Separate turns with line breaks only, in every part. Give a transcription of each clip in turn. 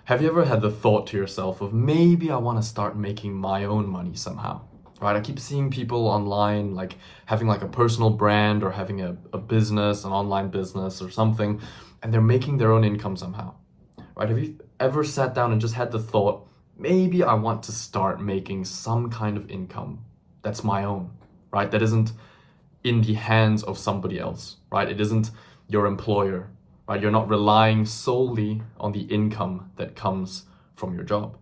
Have you ever had the thought to yourself of maybe I want to start making my own money somehow? Right? I keep seeing people online like having like a personal brand or having a business, an online business or something, and they're making their own income somehow. Right? Have you ever sat down and just had the thought, maybe I want to start making some kind of income that's my own, right? That isn't in the hands of somebody else, right? It isn't your employer, right? You're not relying solely on the income that comes from your job.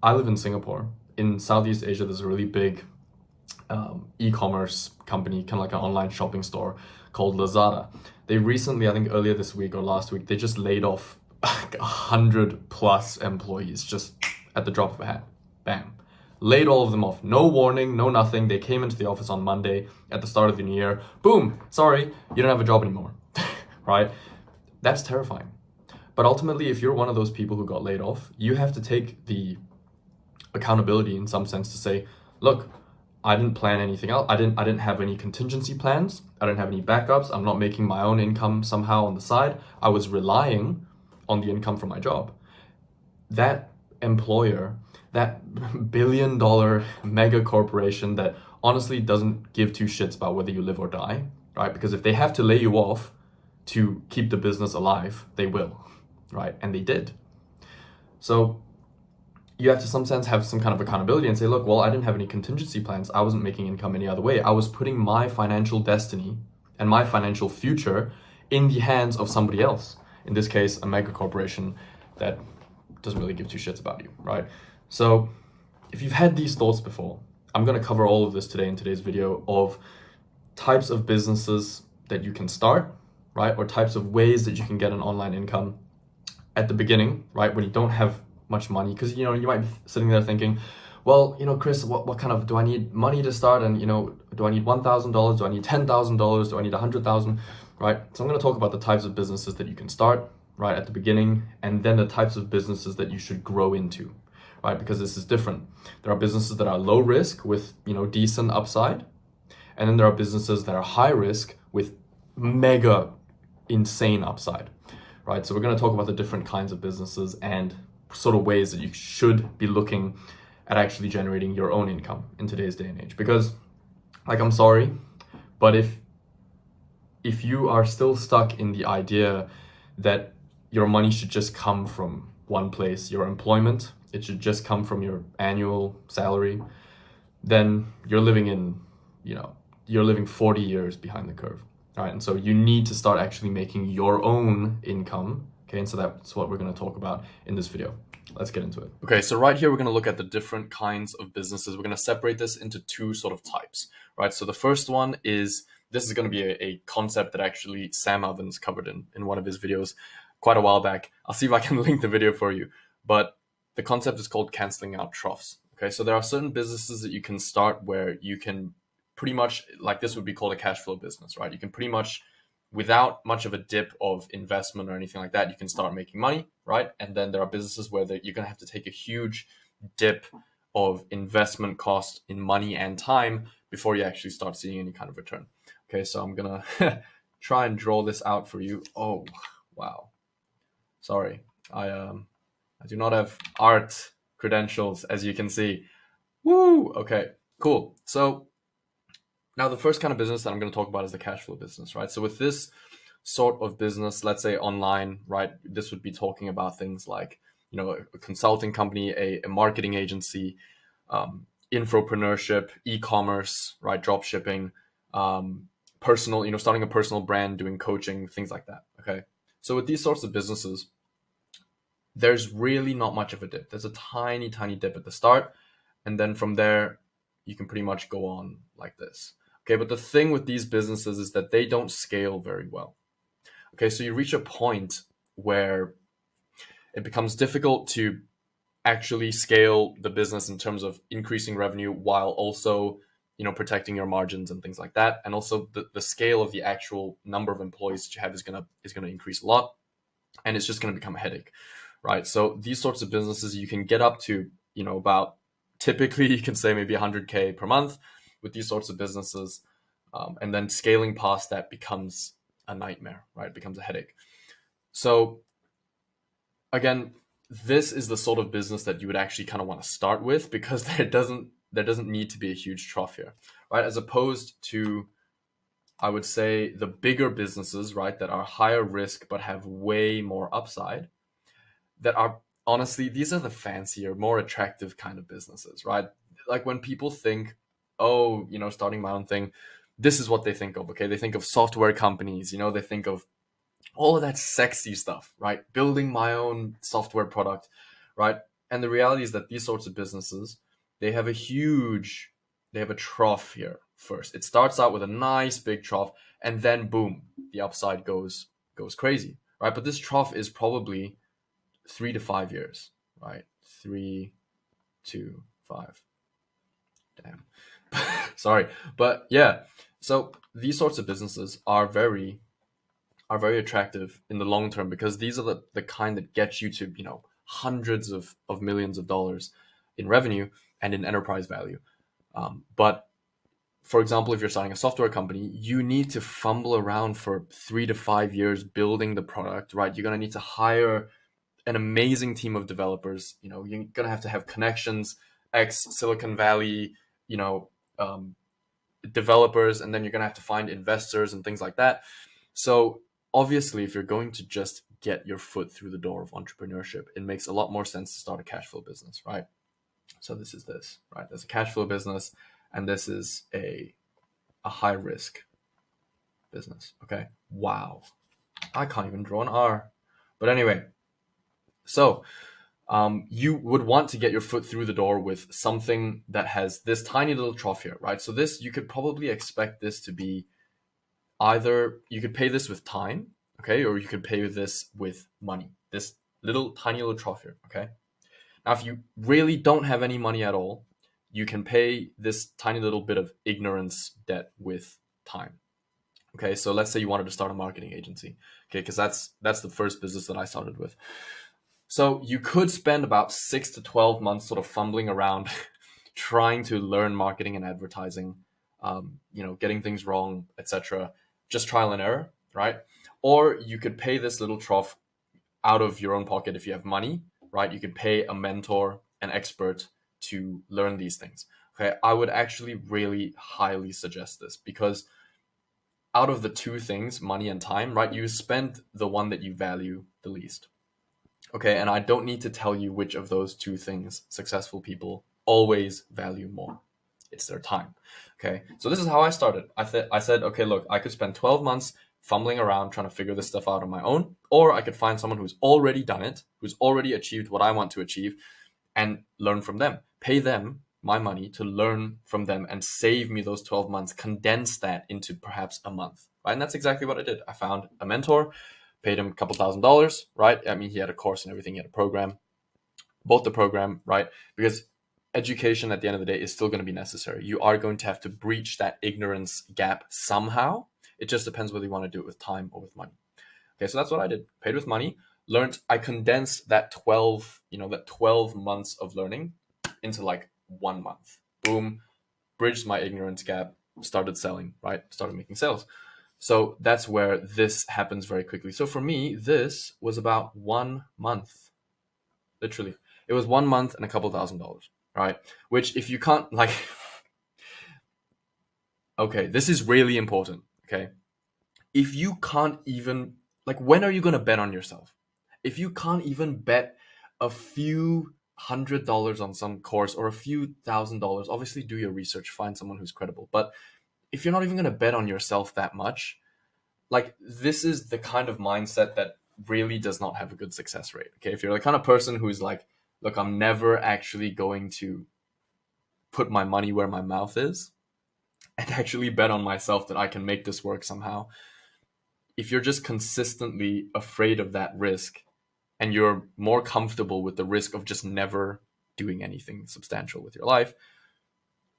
I live in Singapore. In Southeast Asia, there's a really big e-commerce company, kind of like an online shopping store called Lazada. They recently, I think earlier this week or last week, they just laid off like 100+ employees just at the drop of a hat. Bam. Laid all of them off. No warning, no nothing. They came into the office on Monday at the start of the new year. Boom, sorry, you don't have a job anymore. Right? That's terrifying. But ultimately, if you're one of those people who got laid off, you have to take the accountability in some sense to say, look, I didn't plan anything out. I didn't have any contingency plans. I didn't have any backups. I'm not making my own income somehow on the side. I was relying on the income from my job. That employer, that billion-dollar mega corporation that honestly doesn't give two shits about whether you live or die, right? Because if they have to lay you off to keep the business alive, they will, right? And they did. So you have to some sense have some kind of accountability and say, look, well, I didn't have any contingency plans. I wasn't making income any other way. I was putting my financial destiny and my financial future in the hands of somebody else. In this case, a mega corporation that doesn't really give two shits about you, right? So if you've had these thoughts before, I'm going to cover all of this today in today's video of types of businesses that you can start, right? Or types of ways that you can get an online income at the beginning, right? When you don't have much money, because you might be sitting there thinking, well, Chris, what kind of, do I need money to start? And do I need $1,000? Do I need $10,000? Do I need 100,000? Right? So I'm going to talk about the types of businesses that you can start right at the beginning, and then the types of businesses that you should grow into, right? Because this is different. There are businesses that are low risk with decent upside, and then there are businesses that are high risk with mega insane upside, right? So we're going to talk about the different kinds of businesses and sort of ways that you should be looking at actually generating your own income in today's day and age. Because, like, I'm sorry, but if you are still stuck in the idea that your money should just come from one place, your employment, it should just come from your annual salary, then you're living 40 years behind the curve. All right, and so you need to start actually making your own income. Okay, and so that's what we're going to talk about in this video. Let's get into it. Okay, so right here, we're going to look at the different kinds of businesses. We're going to separate this into two sort of types, right? So the first one is, this is going to be a concept that actually Sam Ovens covered in one of his videos quite a while back. I'll see if I can link the video for you. But the concept is called canceling out troughs. Okay, so there are certain businesses that you can start where you can pretty much, like, this would be called a cash flow business, right? You can pretty much, without much of a dip of investment or anything like that, you can start making money, right? And then there are businesses where you're going to have to take a huge dip of investment cost in money and time before you actually start seeing any kind of return. Okay, so I'm going to try and draw this out for you. Oh, wow. Sorry. I do not have art credentials, as you can see. Woo! Okay, cool. So now the first kind of business that I'm going to talk about is the cash flow business, right? So with this sort of business, let's say online, right, this would be talking about things like, a consulting company, a marketing agency, infopreneurship, e-commerce, right, drop shipping, personal, starting a personal brand, doing coaching, things like that. Okay. So with these sorts of businesses, there's really not much of a dip. There's a tiny, tiny dip at the start. And then from there, you can pretty much go on like this. Okay, but the thing with these businesses is that they don't scale very well. Okay, so you reach a point where it becomes difficult to actually scale the business in terms of increasing revenue while also, protecting your margins and things like that. And also the scale of the actual number of employees that you have is gonna increase a lot, and it's just gonna become a headache, right? So these sorts of businesses, you can get up to, about, typically you can say maybe 100K per month with these sorts of businesses. And then scaling past that becomes a nightmare, right? It becomes a headache. So again, this is the sort of business that you would actually kind of want to start with, because there doesn't need to be a huge trough here, right? As opposed to, I would say, the bigger businesses, right, that are higher risk but have way more upside, that are, honestly, these are the fancier, more attractive kind of businesses, right? Like when people think, oh, starting my own thing, this is what they think of. Okay, they think of software companies, they think of all of that sexy stuff, right? Building my own software product, right? And the reality is that these sorts of businesses, they have a huge, they have a trough here first. It starts out with a nice big trough, and then boom, the upside goes crazy, right? But this trough is probably 3 to 5 years, right? 3 to 5. Damn. Sorry. But yeah, so these sorts of businesses are very attractive in the long term, because these are the kind that get you to, hundreds of millions of dollars in revenue and in enterprise value. But for example, if you're starting a software company, you need to fumble around for 3 to 5 years building the product, right? You're going to need to hire an amazing team of developers. You're going to have connections, ex Silicon Valley, you know, um, developers, and then you're going to have to find investors and things like that. So obviously, if you're going to just get your foot through the door of entrepreneurship, it makes a lot more sense to start a cash flow business, right? So this is this, right? There's a cash flow business, and this is a high risk business. Okay. Wow. I can't even draw an R. But anyway, so you would want to get your foot through the door with something that has this tiny little trough here, right? So this, you could probably expect this to be, either you could pay this with time, okay, or you could pay this with money. This little tiny little trough here, okay. Now, if you really don't have any money at all, you can pay this tiny little bit of ignorance debt with time. Okay, so let's say you wanted to start a marketing agency, okay, because that's the first business that I started with. So you could spend about 6 to 12 months sort of fumbling around, trying to learn marketing and advertising, getting things wrong, etc. Just trial and error, right? Or you could pay this little trough out of your own pocket if you have money, right? You could pay a mentor, an expert to learn these things. Okay, I would actually really highly suggest this, because out of the two things, money and time, right, you spend the one that you value the least. Okay, and I don't need to tell you which of those two things successful people always value more. It's their time. Okay, so this is how I started. I said, okay, look, I could spend 12 months fumbling around trying to figure this stuff out on my own, or I could find someone who's already done it, who's already achieved what I want to achieve, and learn from them. Pay them my money to learn from them and save me those 12 months, condense that into perhaps a month, right? And that's exactly what I did. I found a mentor, paid him a couple $1,000s, right? I mean, he had a course and everything, he had a program, bought the program, right? Because education at the end of the day is still going to be necessary. You are going to have to breach that ignorance gap somehow. It just depends whether you want to do it with time or with money. Okay, so that's what I did. Paid with money, learned. I condensed that 12 months of learning into like 1 month. Boom, bridged my ignorance gap, started selling, right? Started making sales. So that's where this happens very quickly. So for me, this was about 1 month. Literally. It was 1 month and a couple $1,000s, right? Which, if you can't, like, okay, this is really important, okay? If you can't even, like, when are you going to bet on yourself? If you can't even bet a few $100 on some course or a few $1,000s, obviously do your research, find someone who's credible. But if you're not even going to bet on yourself that much, like, this is the kind of mindset that really does not have a good success rate. Okay, if you're the kind of person who's like, look, I'm never actually going to put my money where my mouth is and actually bet on myself that I can make this work somehow. If you're just consistently afraid of that risk, and you're more comfortable with the risk of just never doing anything substantial with your life,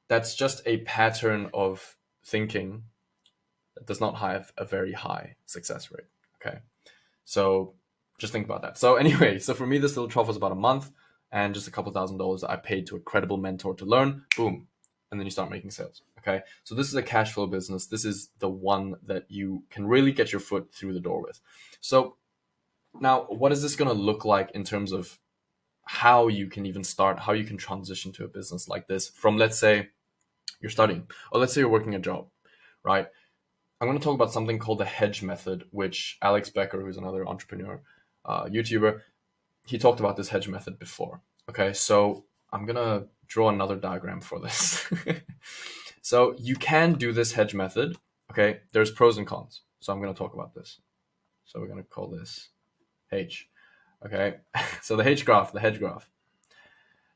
that's just a pattern of thinking that does not have a very high success rate. Okay, so just think about that. So anyway, so for me, this little trough was about a month and just a couple $1,000s that I paid to a credible mentor to learn. Boom, and then you start making sales. Okay, so this is a cash flow business. This is the one that you can really get your foot through the door with. So Now, what is this going to look like in terms of how you can even start, how you can transition to a business like this from, let's say, you're studying, or let's say you're working a job, right? I'm going to talk about something called the hedge method, which Alex Becker, who's another entrepreneur, YouTuber, he talked about this hedge method before. Okay, so I'm going to draw another diagram for this. So you can do this hedge method. Okay, there's pros and cons. So I'm going to talk about this. So we're going to call this H. Okay, so the H graph, the hedge graph.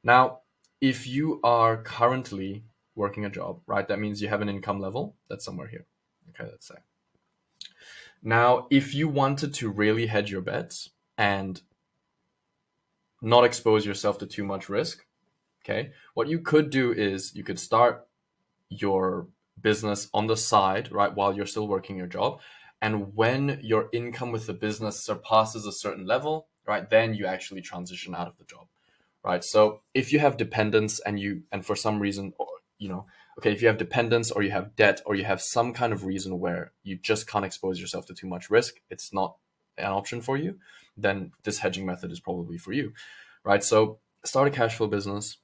Now, if you are currently working a job, right, that means you have an income level that's somewhere here. Okay, let's say. Now, if you wanted to really hedge your bets and not expose yourself to too much risk, okay, what you could do is you could start your business on the side, right, while you're still working your job. And when your income with the business surpasses a certain level, right, then you actually transition out of the job, right? So if you have dependents and for some reason, or, okay, if you have dependents or you have debt or you have some kind of reason where you just can't expose yourself to too much risk, it's not an option for you, then this hedging method is probably for you, right? So start a cash flow business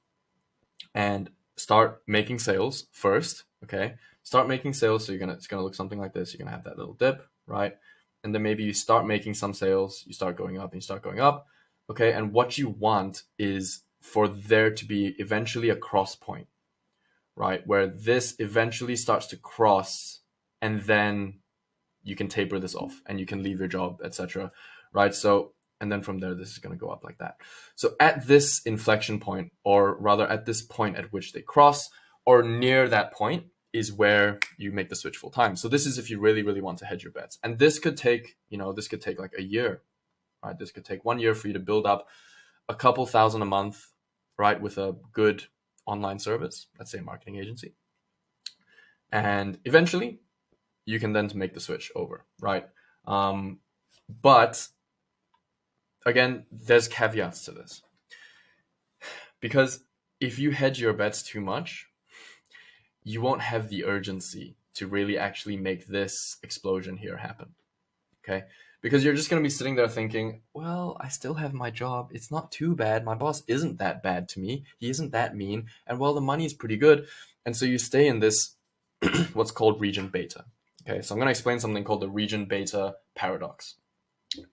and start making sales first. Okay, start making sales. So it's gonna look something like this. You're gonna have that little dip, right? And then maybe you start making some sales. You start going up and you start going up. Okay, and what you want is for there to be eventually a cross point, right, where this eventually starts to cross, and then you can taper this off and you can leave your job, etc. Right? So, and then from there, this is going to go up like that. So at this inflection point, or rather at this point at which they cross, or near that point, is where you make the switch full time. So this is if you really, really want to hedge your bets. And this could take, this could take like a year, right? This could take 1 year for you to build up a couple thousand a month, right? With a good online service, let's say a marketing agency. And eventually you can then make the switch over, right? But again, there's caveats to this. Because if you hedge your bets too much, you won't have the urgency to really actually make this explosion here happen. Okay? Because you're just going to be sitting there thinking, well, I still have my job. It's not too bad. My boss isn't that bad to me. He isn't that mean. And well, the money is pretty good. And so you stay in this, what's called region beta. Okay, so I'm going to explain something called the region beta paradox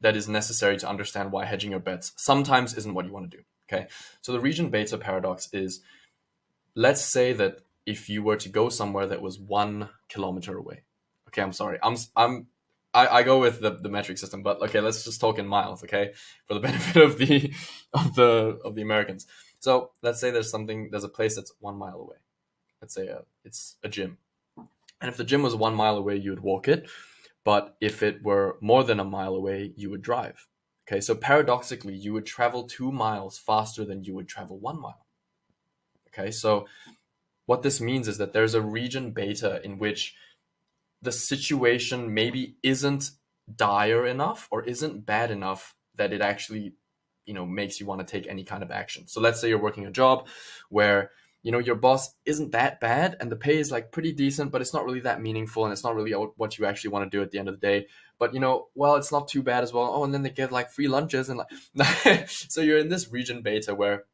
that is necessary to understand why hedging your bets sometimes isn't what you want to do. Okay, so the region beta paradox is, let's say that if you were to go somewhere that was 1 kilometer away. Okay, I'm sorry, I go with the metric system, but okay, let's just talk in miles, okay, for the benefit of the Americans. So let's say there's a place that's 1 mile away. Let's say it's a gym, and if the gym was 1 mile away, you would walk it. But if it were more than a mile away, you would drive. Okay, so paradoxically, you would travel 2 miles faster than you would travel 1 mile. Okay, so what this means is that there's a region beta in which the situation maybe isn't dire enough or isn't bad enough that it actually, makes you want to take any kind of action. So let's say you're working a job where your boss isn't that bad and the pay is like pretty decent, but it's not really that meaningful and it's not really what you actually want to do at the end of the day. But well, it's not too bad as well. Oh, and then they give like free lunches and like so you're in this region beta where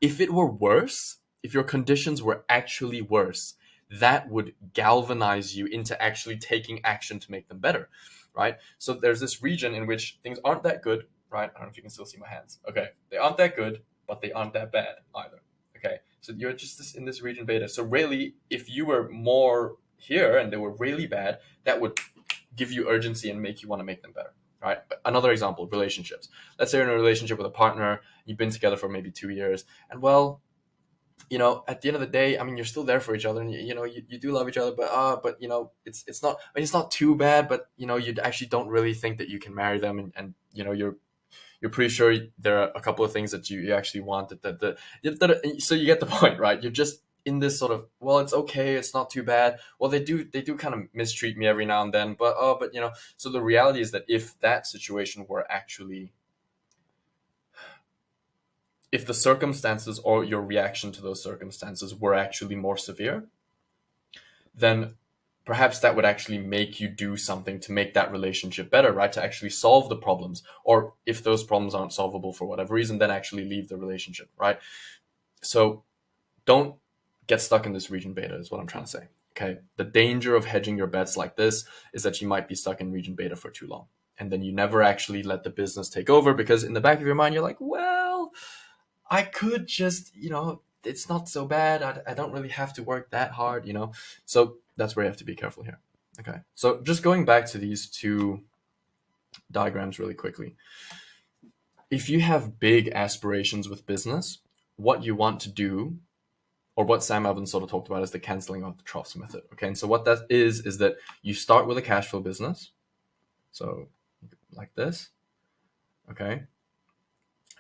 if it were worse, if your conditions were actually worse, that would galvanize you into actually taking action to make them better, right? So there's this region in which things aren't that good, right? I don't know if you can still see my hands. Okay, they aren't that good, but they aren't that bad either. Okay, so you're just in this region beta. So really, if you were more here and they were really bad, that would give you urgency and make you want to make them better. Right. Another example, relationships. Let's say you're in a relationship with a partner, you've been together for maybe 2 years, and well, at the end of the day, I mean, you're still there for each other, and you do love each other, but it's not, I mean, it's not too bad, but you actually don't really think that you can marry them, and you're pretty sure there are a couple of things that you actually want so you get the point, right? You're just in this sort of, well, it's okay, it's not too bad. Well, they do kind of mistreat me every now and then, but so the reality is that if that situation were actually, if the circumstances or your reaction to those circumstances were actually more severe, then perhaps that would actually make you do something to make that relationship better, right? To actually solve the problems. Or if those problems aren't solvable for whatever reason, then actually leave the relationship, right? So don't get stuck in this region beta is what I'm trying to say. Okay. The danger of hedging your bets like this is that you might be stuck in region beta for too long. And then you never actually let the business take over, because in the back of your mind, you're like, well, I could just, it's not so bad. I don't really have to work that hard. So that's where you have to be careful here. Okay. So just going back to these two diagrams really quickly. If you have big aspirations with business, what you want to do, or what Sam Evans sort of talked about, is the canceling of the troughs method. Okay. And so what that is that you start with a cash flow business. So like this. Okay.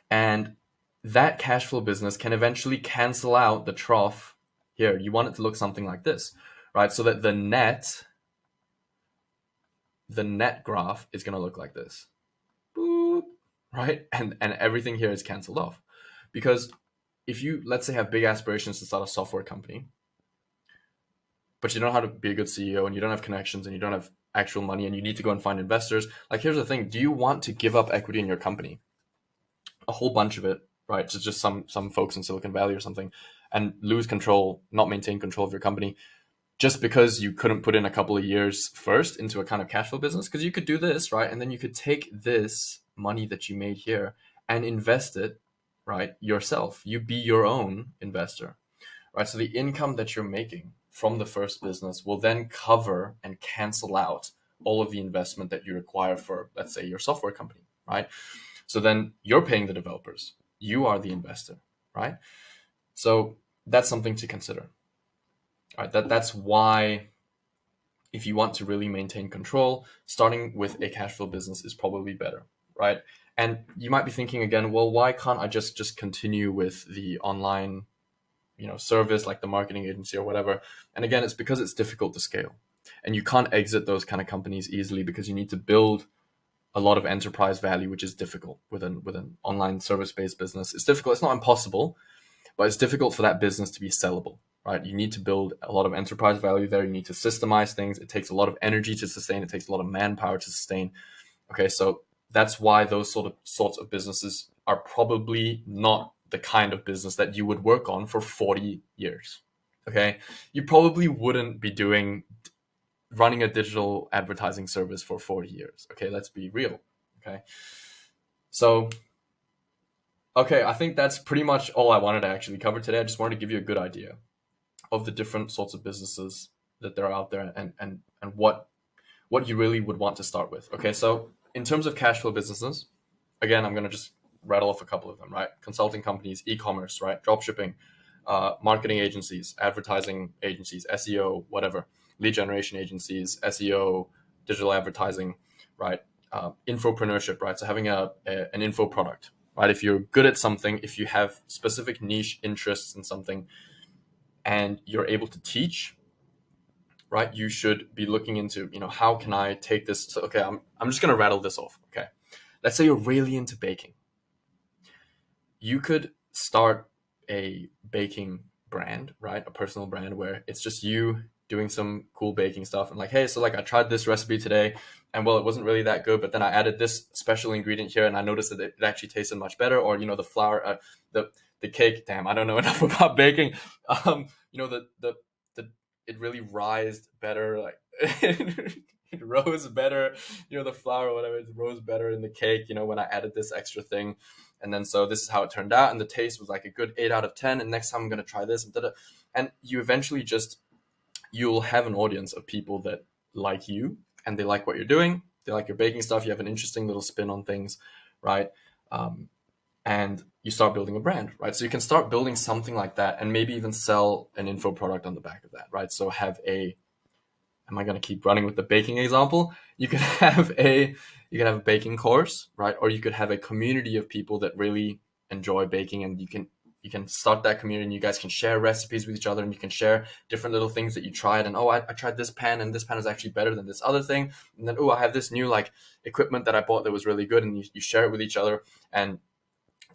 And that cash flow business can eventually cancel out the trough here. You want it to look something like this, right? So that the net graph is going to look like this. Boop, right? And everything here is canceled off. Because if you, let's say, have big aspirations to start a software company, but you don't know how to be a good CEO, and you don't have connections, and you don't have actual money, and you need to go and find investors, like, here's the thing. Do you want to give up equity in your company? A whole bunch of it, right? To just some folks in Silicon Valley or something, and lose control, not maintain control of your company, just because you couldn't put in a couple of years first into a kind of cash flow business? Because you could do this, right? And then you could take this money that you made here and invest it, right, yourself. You be your own investor, right? So the income that you're making from the first business will then cover and cancel out all of the investment that you require for, let's say, your software company, right? So then you're paying the developers. You are the investor, right? So that's something to consider. All right, that's why, if you want to really maintain control, starting with a cash flow business is probably better, right? And you might be thinking again, well, why can't I just continue with the online, service, like the marketing agency or whatever? And again, it's because it's difficult to scale, and you can't exit those kind of companies easily, because you need to build a lot of enterprise value, which is difficult with an online service-based business. It's difficult. It's not impossible, but it's difficult for that business to be sellable, right? You need to build a lot of enterprise value there. You need to systemize things. It takes a lot of energy to sustain. It takes a lot of manpower to sustain. Okay, so that's why those sorts of businesses are probably not the kind of business that you would work on for 40 years. Okay, you probably wouldn't be running a digital advertising service for 40 years. Okay, let's be real. Okay. So, okay, I think that's pretty much all I wanted to actually cover today. I just wanted to give you a good idea of the different sorts of businesses that there are out there, and what you really would want to start with. Okay, so in terms of cash flow businesses, again, I'm going to just rattle off a couple of them, right? Consulting companies, e-commerce, right? Drop shipping, marketing agencies, advertising agencies, SEO, whatever, lead generation agencies, SEO, digital advertising, right? Infopreneurship, right? So having an info product, right? If you're good at something, if you have specific niche interests in something, and you're able to teach, right? You should be looking into, how can I take this? So, okay, I'm just going to rattle this off. Okay. Let's say you're really into baking. You could start a baking brand, right? A personal brand where it's just you doing some cool baking stuff, and like, hey, so like I tried this recipe today, and well, it wasn't really that good, but then I added this special ingredient here, and I noticed that it actually tasted much better. Or, the flour, the cake, damn, I don't know enough about baking. The it really rised better, like it rose better, the flour or whatever, it rose better in the cake, when I added this extra thing. And then, so this is how it turned out, and the taste was like a good 8 out of 10, and next time I'm going to try this, and you eventually you'll have an audience of people that like you, and they like what you're doing, they like your baking stuff, you have an interesting little spin on things, right? And you start building a brand, right? So you can start building something like that, and maybe even sell an info product on the back of that, right? So am I going to keep running with the baking example? You could have a baking course, right? Or you could have a community of people that really enjoy baking, and you can start that community, and you guys can share recipes with each other, and you can share different little things that you tried. And, I tried this pan, and this pan is actually better than this other thing. And then, I have this new equipment that I bought that was really good, and you share it with each other. And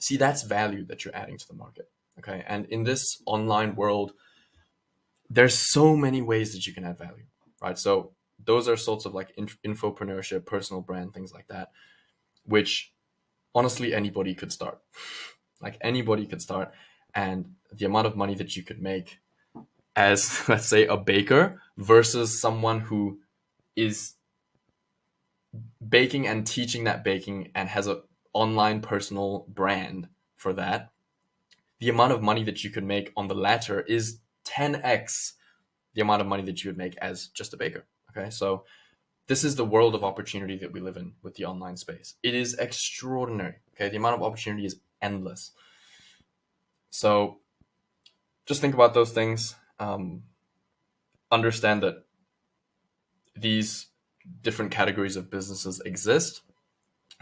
see, that's value that you're adding to the market. Okay. And in this online world, there's so many ways that you can add value. right? So those are sorts of like infopreneurship, personal brand, things like that, which honestly anybody could start. Like anybody could start, and the amount of money that you could make as let's say a baker versus someone who is baking and teaching that baking and has a online personal brand for that, the amount of money that you could make on the latter is 10x the amount of money that you would make as just a baker. Okay, so this is the world of opportunity that we live in with the online space. It is extraordinary. Okay, the amount of opportunity is endless. So just think about those things. Understand that these different categories of businesses exist.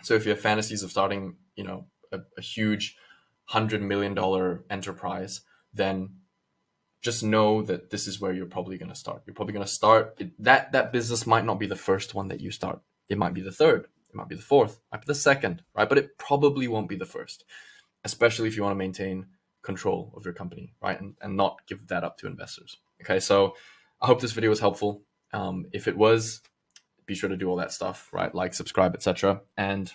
So if you have fantasies of starting, a huge $100 million enterprise, then just know that this is where you're probably going to start. You're probably going to start that business might not be the first one that you start. It might be the third, it might be the fourth, it might be the second, right? But it probably won't be the first, especially if you want to maintain control of your company, right? And not give that up to investors. Okay, so I hope this video was helpful. If it was, be sure to do all that stuff, right? Like, subscribe, etc. And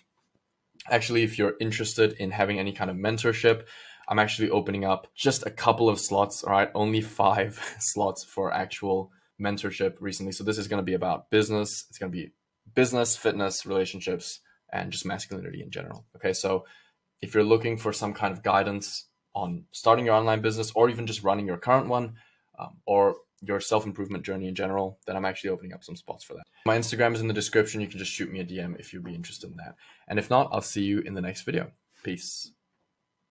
actually, if you're interested in having any kind of mentorship, I'm actually opening up just a couple of slots, all right? Only 5 slots for actual mentorship recently. So this is going to be about business. It's going to be business, fitness, relationships, and just masculinity in general. Okay, so if you're looking for some kind of guidance on starting your online business or even just running your current one, or your self-improvement journey in general, then I'm actually opening up some spots for that. My Instagram is in the description. You can just shoot me a DM if you'd be interested in that. And if not, I'll see you in the next video. Peace.